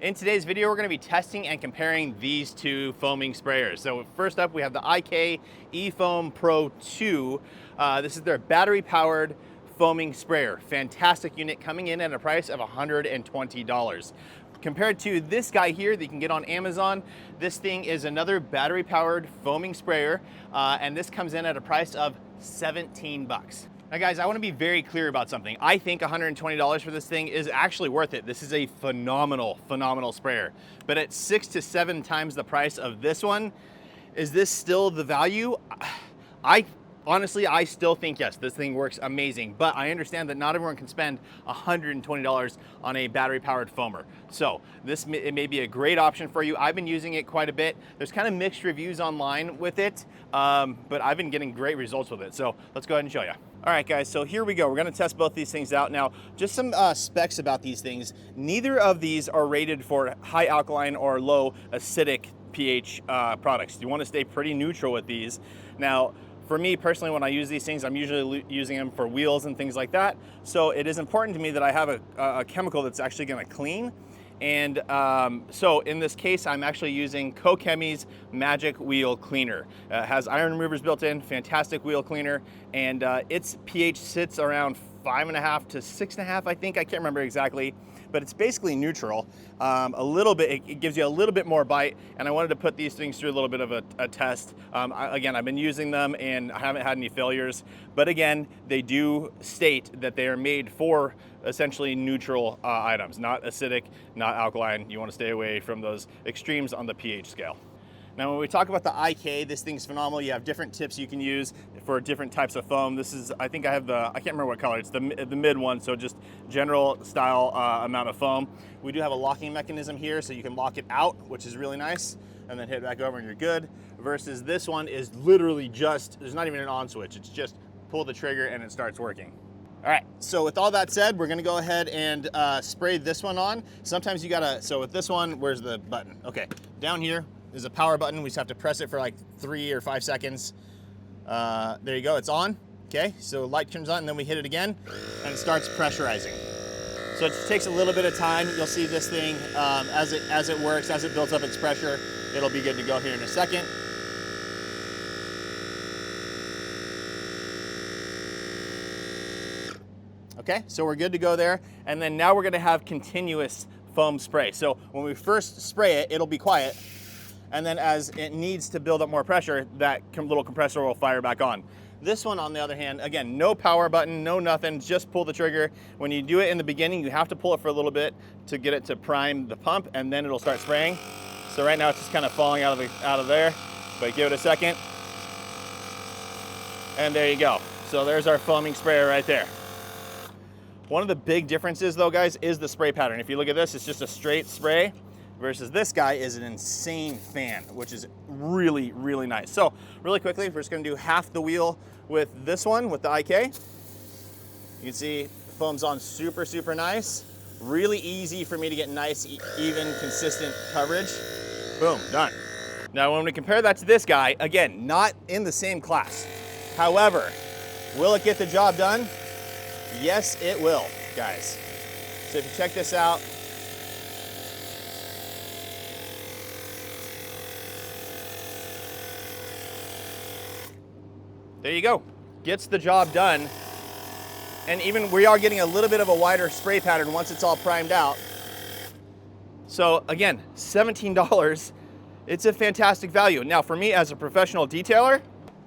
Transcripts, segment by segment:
In today's video, we're going to be testing and comparing these two foaming sprayers. So first up, we have the IK eFoam Pro 2. This is their battery-powered foaming sprayer. Fantastic unit, coming in at a price of $120. Compared to this guy here that you can get on Amazon, this thing is another battery-powered foaming sprayer, and this comes in at a price of 17 bucks. Now guys, I want to be very clear about something. I think $120 for this thing is actually worth it. This is a phenomenal sprayer. But at 6 to 7 times the price of this one, is this still the value? Honestly, I still think yes, this thing works amazing, but I understand that not everyone can spend $120 on a battery-powered foamer. So it may be a great option for you. I've been using it quite a bit. There's kind of mixed reviews online with it, but I've been getting great results with it. So let's go ahead and show you. All right, guys, so here we go. We're gonna test both these things out. Now, just some specs about these things. Neither of these are rated for high alkaline or low acidic pH products. You wanna stay pretty neutral with these. Now, for me personally, when I use these things, I'm usually using them for wheels and things like that. So it is important to me that I have a chemical that's actually gonna clean. And so in this case, I'm actually using Kokemi's Magic Wheel Cleaner. It has iron removers built in, fantastic wheel cleaner, and its pH sits around 5.5 to 6.5, I think. I can't remember exactly, but it's basically neutral. A little bit, it gives you a little bit more bite, and I wanted to put these things through a little bit of a test. Again, I've been using them and I haven't had any failures, but again, they do state that they are made for essentially neutral items, not acidic, not alkaline. You want to stay away from those extremes on the pH scale. Now, when we talk about the IK, this thing's phenomenal. You have different tips you can use for different types of foam. This is, I think I have I can't remember what color, it's the mid one, so just general style amount of foam. We do have a locking mechanism here, so you can lock it out, which is really nice, and then hit it back over and you're good. Versus this one is literally just, there's not even an on switch, it's just pull the trigger and it starts working. All right, so with all that said, we're gonna go ahead and spray this one on. Sometimes you gotta, so with this one, where's the button? Okay, down here is a power button. We just have to press it for like 3 or 5 seconds. There you go, it's on. Okay, so light turns on and then we hit it again and it starts pressurizing. So it just takes a little bit of time. You'll see this thing, as it works, as it builds up its pressure, it'll be good to go here in a second. Okay, so we're good to go there. And then now we're gonna have continuous foam spray. So when we first spray it, it'll be quiet. And then as it needs to build up more pressure, that little compressor will fire back on. This one, on the other hand, again, no power button, no nothing, just pull the trigger. When you do it in the beginning, you have to pull it for a little bit to get it to prime the pump, and then it'll start spraying. So right now it's just kind of falling out of there, but give it a second. And there you go. So there's our foaming sprayer right there. One of the big differences though, guys, is the spray pattern. If you look at this, it's just a straight spray versus this guy is an insane fan, which is really, really nice. So really quickly, we're just gonna do half the wheel with this one, with the IK. You can see the foam's on super, super nice. Really easy for me to get nice, even, consistent coverage. Boom, done. Now when we compare that to this guy, again, not in the same class. However, will it get the job done? Yes, it will, guys. So if you check this out, there you go. Gets the job done. And even we are getting a little bit of a wider spray pattern once it's all primed out. So again, $17, it's a fantastic value. Now for me as a professional detailer,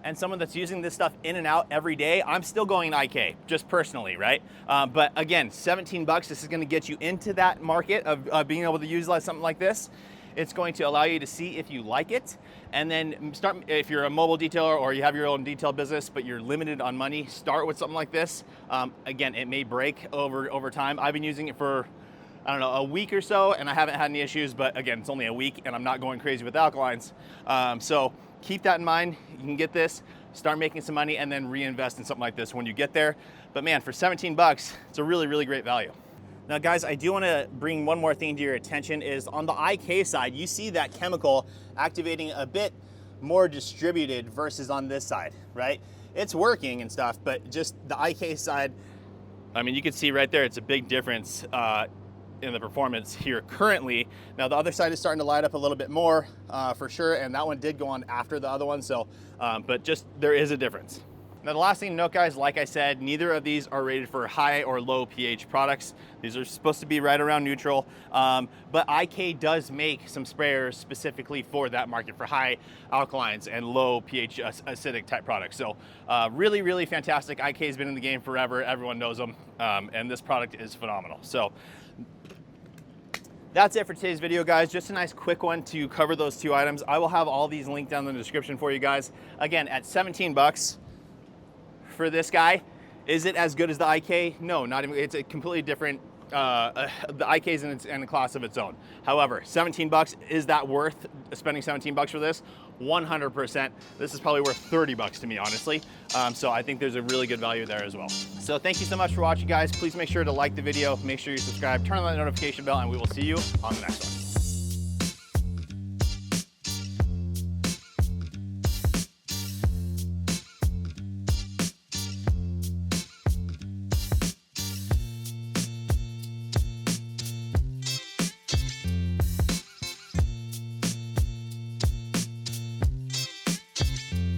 and someone that's using this stuff in and out every day, I'm still going IK, just personally, right? But again, 17 bucks, this is gonna get you into that market of being able to use something like this. It's going to allow you to see if you like it, and then start, if you're a mobile detailer or you have your own detail business, but you're limited on money, start with something like this. Again, it may break over time. I've been using it for, I don't know, a week or so, and I haven't had any issues, but again, it's only a week, and I'm not going crazy with alkalines. So keep that in mind. You can get this, start making some money, and then reinvest in something like this when you get there. But man, for 17 bucks, it's a really, really great value. Now guys, I do want to bring one more thing to your attention is on the IK side, you see that chemical activating a bit more distributed versus on this side, right? It's working and stuff, but just the IK side, I mean, you can see right there, it's a big difference in the performance here currently. Now the other side is starting to light up a little bit more for sure, and that one did go on after the other one, so but just there is a difference. Now the last thing to note, guys, like I said, neither of these are rated for high or low pH products. These are supposed to be right around neutral, but IK does make some sprayers specifically for that market, for high alkalines and low pH acidic type products. So really, really fantastic. IK has been in the game forever. Everyone knows them, and this product is phenomenal. So that's it for today's video, guys. Just a nice quick one to cover those two items. I will have all these linked down in the description for you guys. Again, at 17 bucks. For this guy, is it as good as the IK? No, not even. It's a completely different. The IK is in a class of its own. However, 17 bucks, is that worth spending 17 bucks for this? 100%. This is probably worth 30 bucks to me, honestly. So I think there's a really good value there as well. So thank you so much for watching, guys. Please make sure to like the video, make sure you subscribe, turn on that notification bell, and we will see you on the next one.